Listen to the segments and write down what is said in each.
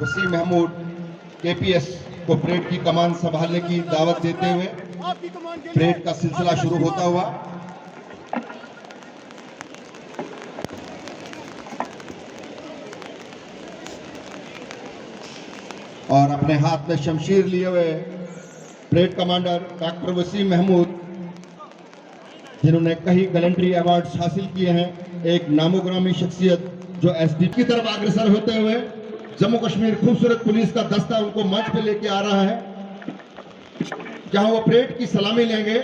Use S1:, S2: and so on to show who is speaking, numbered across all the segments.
S1: Wasim Mahmood KPS को parade की कमान संभालने की दावत देते हुए परेड का सिलसिला शुरू होता हुआ और अपने हाथ में शमशीर लिए हुए parade commander doctor Waseem Mahmood, जिन्होंने कई गैलेंट्री अवार्ड्स हासिल किए हैं, एक नामोग्रामी शख्सियत जो एसडी की तरफ अग्रसर होते हुए जम्मू कश्मीर खूबसूरत पुलिस का दस्ता उनको मंच पे लेके आ रहा है, जहां वो परेड की सलामी लेंगे।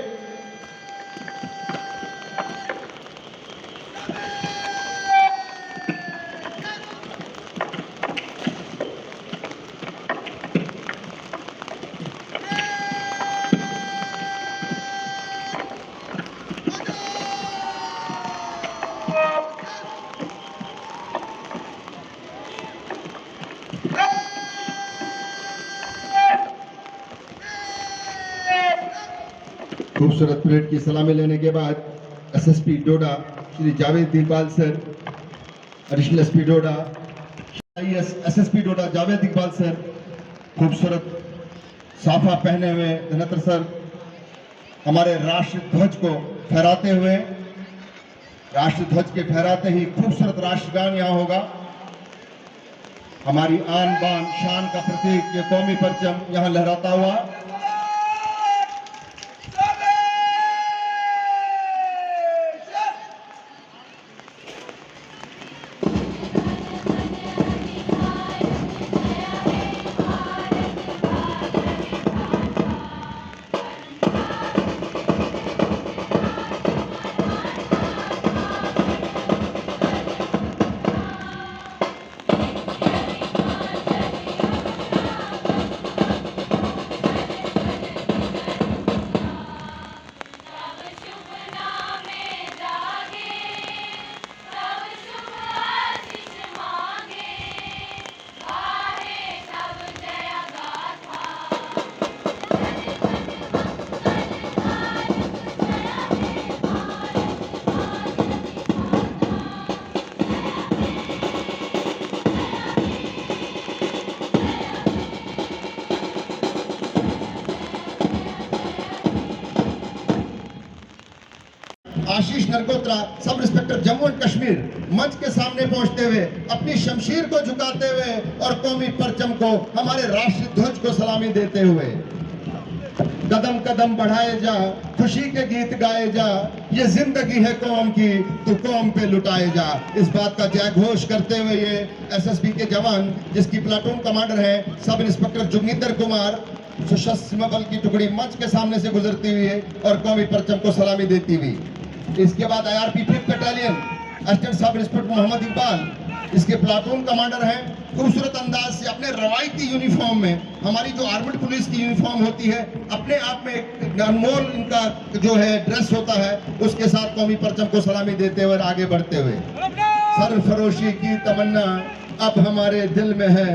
S1: खूबसूरत परेड की सलामी लेने के बाद SSP Doda Shri Javed Iqbal sir, additional SP Doda, SSP Doda Javed Iqbal sir खूबसूरत साफा पहने हुए धनत्र सर हमारे राष्ट्र ध्वज को फहराते हुए, राष्ट्र ध्वज के फहराते ही खूबसूरत राष्ट्रगान यहाँ होगा। हमारी आन बान शान का प्रतीक ये कौमी परचम यहाँ लहराता हुआ आशीष नरगोत्रा sub inspector Jammu and Kashmir मंच के सामने पहुंचते हुए अपनी शमशीर को झुकाते हुए और कौमी परचम को, हमारे राष्ट्रीय ध्वज को सलामी देते हुए कदम कदम बढ़ाए जा, खुशी के गीत गाए जा, ये जिंदगी है कौम की तो कौम पे लुटाए जा। इस बात का जय घोष करते हुए ये एसएसबी के जवान, जिसकी प्लाटून कमांडर है सब इंस्पेक्टर जोगिंदर कुमार, सशस्त्र सीमा बल की टुकड़ी मंच के सामने से गुजरती हुई और कौमी परचम को सलामी देती हुई। इसके बाद IRP 5th battalion assistant sub inspector Mohammad Iqbal, इसके प्लाटून कमांडर हैं, खूबसूरत अंदाज से अपने रवायती यूनिफॉर्म में, हमारी जो आर्मड पुलिस की यूनिफॉर्म होती है, अपने आप में एक अनमोल इनका जो है ड्रेस होता है, उसके साथ कौमी परचम को सलामी देते हुए आगे बढ़ते हुए सरफरोशी की तमन्ना अब हमारे दिल में है,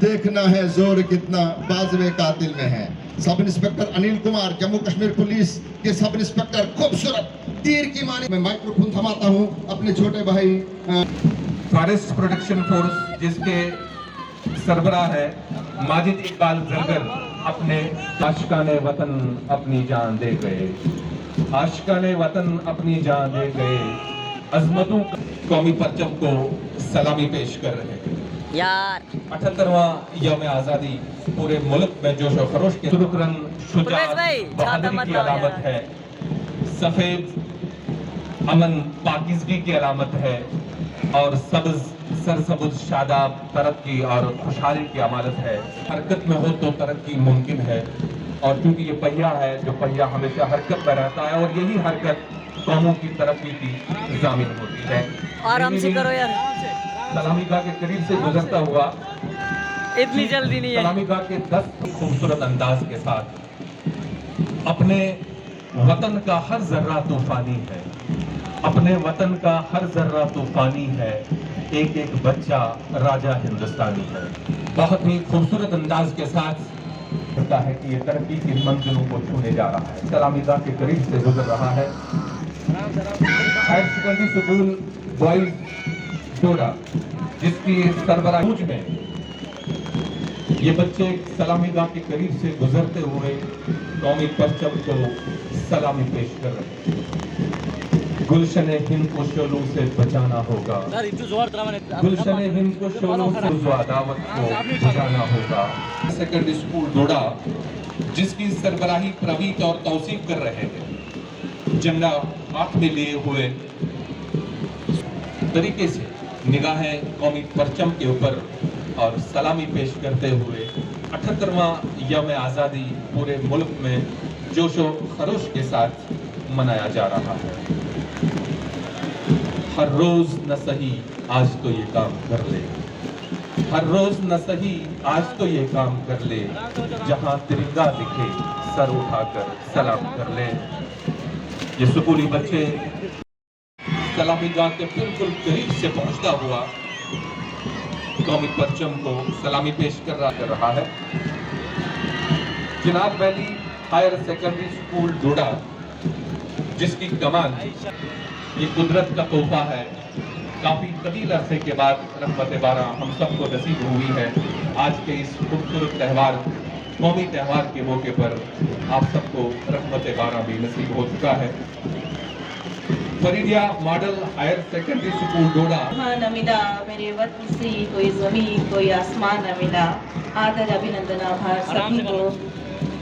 S1: देखना है जोर कितना बाजवे कातिल में है। Sub inspector Anil Kumar Jammu Kashmir police के सब इंस्पेक्टर खूबसूरत तीर की मानी में माइक्रोफोन थमाता हूं अपने छोटे भाई
S2: फॉरेस्ट प्रोटेक्शन फोर्स जिसके सरबराह है माजिद इकबाल जरगर, अपने आशिकाने वतन अपनी जान दे गए, आशिकाने वतन अपनी जान दे गए, अजमतों कौमी परचम को सलामी पेश कर रहे हैं।
S3: यार
S2: 78वां यौम आज़ादी पूरे मुल्क में जोश और खरोश के सुर्ख रंग शुजाअत बहादुरी की अलामत है, सफेद अमन पाकिज़गी की अलामत है और सब्ज सरसबुज शादाब तरक्की और खुशहाली की अमानत है। हरकत में हो तो तरक्की मुमकिन है और क्योंकि ये पहिया है, जो पहिया हमेशा हरकत में रहता है और यही हरकत कौमों की तरक्की की जामिन होती है।
S3: आराम से करो यार,
S2: सलामी गाह के करीब से गुजरता हुआ
S3: इतनी जल्दी नहीं है।
S2: सलामी गाह के 10 खूबसूरत अंदाज के साथ अपने वतन का हर जर्रा तूफानी है, अपने वतन का हर जर्रा तूफानी है, एक एक बच्चा राजा हिंदुस्तानी है। बहुत ही खूबसूरत अंदाज के साथ लगता है कि ये तरक्की की मंजिलों को छूने जा रहा है। सलामी गाह के करीब से गुजर रहा है हायर सेकेंडरी स्कूल बॉयज डोडा, जिसकी सरबराही में ये बच्चे सलामी गाह के करीब से गुजरते हुए कौमी परचम को सलामी पेश कर रहे हैं। गुलशन हिंद को शोलों से बचाना होगा, गुलशन हिंद को शोलों से अदावत को बचाना होगा। सेकेंडरी स्कूल डोडा जिसकी सरबराही प्रवीत और तौसीफ कर रहे हैं, झंडा हाथ में लिए हुए तरीके से निगाहें कौमी परचम के ऊपर और सलामी पेश करते हुए 78वां यौम आज़ादी पूरे मुल्क में जोशो खरोश के साथ मनाया जा रहा है। हर रोज न सही आज तो ये काम कर ले, हर रोज न सही आज तो ये काम कर ले, जहां तिरंगा दिखे सर उठाकर सलाम कर ले। ये स्कूली बच्चे सलामी गाह के बिल्कुल करीब से पहुंचता हुआ कौमी परचम को सलामी पेश कर रहा है। Chenab valley higher secondary school Doda जिसकी कमान ये कुदरत का तोहफा है, काफी तवील अरसे के बाद रहमत बारा हम सबको नसीब हुई है। आज के इस खूबसूरत त्यौहार कौमी त्यौहार के मौके पर आप सबको रहमत बारा भी नसीब हो चुका है। Faridia model higher secondary school Doda.
S4: हाँ न मिला मेरे वतन से कोई जमीन कोई आसमान न मिला, आदर अभिनंदन आभार सभी को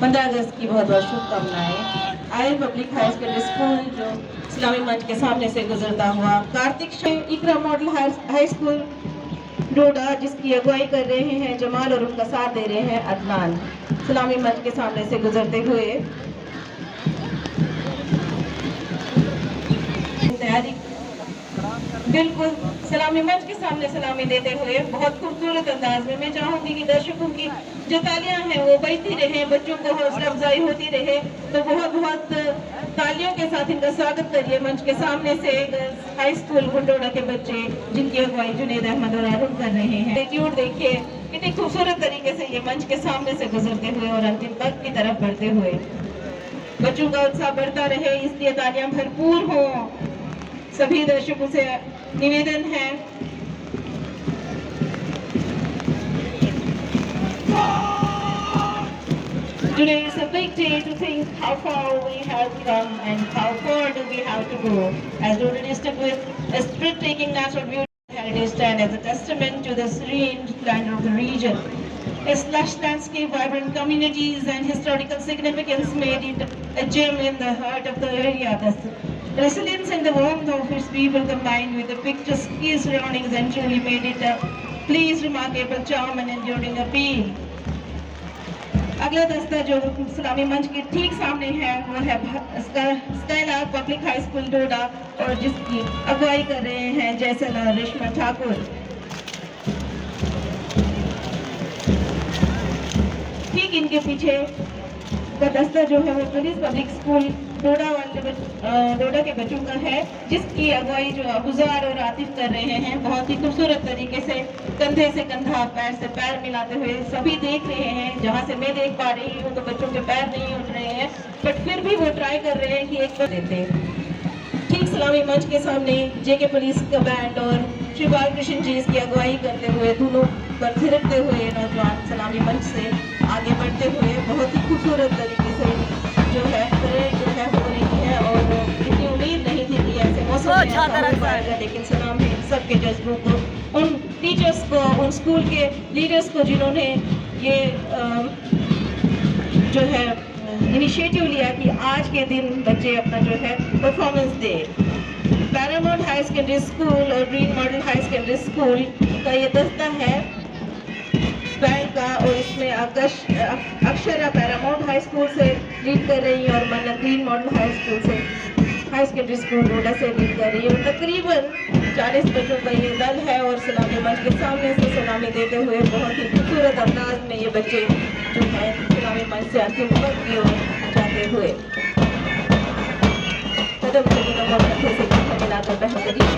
S4: 15 अगस्त की बहुत बहुत शुभकामनाएं। आयर पब्लिक हाई सेकेंडरी स्कूल जो इस्लामी मंच के सामने से गुजरता हुआ कार्तिक इकरा मॉडल हाई स्कूल डोडा जिसकी अगुवाई कर रहे हैं जमाल और उनका साथ दे रहे हैं अदनान, इस्लामी मंच के सामने से गुजरते हुए तैयारी बिल्कुल सलामी मंच के सामने सलामी देते हुए बहुत खूबसूरत अंदाज में मैं चाहूंगी कि दर्शकों की जो तालियां हैं वो बजती रहे, बच्चों को हौसला अफजाई होती रहे। तो बहुत बहुत तालियों के साथ इनका स्वागत करिए मंच के सामने से हाई स्कूल गुंडोड़ा के बच्चे जिनकी अगुवाई जुनेद अहमद और अरुण कर रहे हैं। एटीट्यूड देखिए कितनी खूबसूरत तरीके से ये मंच के सामने से गुजरते हुए और अंतिम पद की तरफ बढ़ते हुए बच्चों का उत्साह बढ़ता रहे, इसलिए तालियां भरपूर हो। सभी दर्शकों से निवेदन है Today is a big day to think how far we have come and how far do we have to go. As Doda district with a breathtaking natural beauty heritage stand as a testament to the serene splendor of the region. Its lush landscape, vibrant communities and historical significance made it a gem in the heart of the area. The resilience and the warmth of its people combined with the picturesque surroundings and truly made it a pleased, remarkable charm and enduring appeal. अगला दस्ता जो इस्लामी मंच के ठीक सामने है वो है स्काईलार्क पब्लिक हाई स्कूल डोडा और जिसकी अगुवाई कर रहे हैं जयसला रेशमा ठाकुर। ठीक इनके पीछे का दस्ता जो है वो पुलिस पब्लिक स्कूल डोडा के बच्चों का है जिसकी अगुवाई जो गुजार और आतिफ कर रहे हैं। बहुत ही खूबसूरत तरीके से कंधे से कंधा पैर से पैर मिलाते हुए सभी देख रहे हैं। जहां से मैं देख पा रही हूँ तो बच्चों के पैर नहीं उठ रहे हैं बट फिर भी वो ट्राई कर रहे हैं कि एक बार देते। ठीक सलामी मंच के सामने जेके पुलिस का बैंड और श्री बालकृष्ण जी इसकी अगुवाई करते हुए दोनों पर थिरकते हुए नौजवान सलामी मंच से आगे बढ़ते हुए बहुत ही खूबसूरत तरीके से जो है परेड जो है हो रही है और इतनी उम्मीद नहीं थी कि ऐसे मौसम में ऐसा हो पाएगा, लेकिन सलाम है सबके जज्बों को, उन टीचर्स को, उन स्कूल के लीडर्स को जिन्होंने ये जो है इनिशिएटिव लिया कि आज के दिन बच्चे अपना जो है परफॉर्मेंस दे। पैरामाउंट हाई सेकेंडरी स्कूल और green model high secondary school का ये दस्ता है बैंड का और इसमें अक्षरा पैरामाउंट हाई स्कूल से लीड कर रही है और मन्नत ग्रीन मॉडल हाई स्कूल से हाई सेकेंडरी स्कूल डोडा से लीड कर रही है और तकरीबन 40 बच्चों का ये दल है और सलामी मंच के सामने से सलामी देते हुए बहुत ही खूबसूरत अंदाज में ये बच्चे जो है सलामी मंच से अंतिम पद की ओर जाते हुए कदम से कदम और कंधे से कंधा मिलाकर बेहतरीन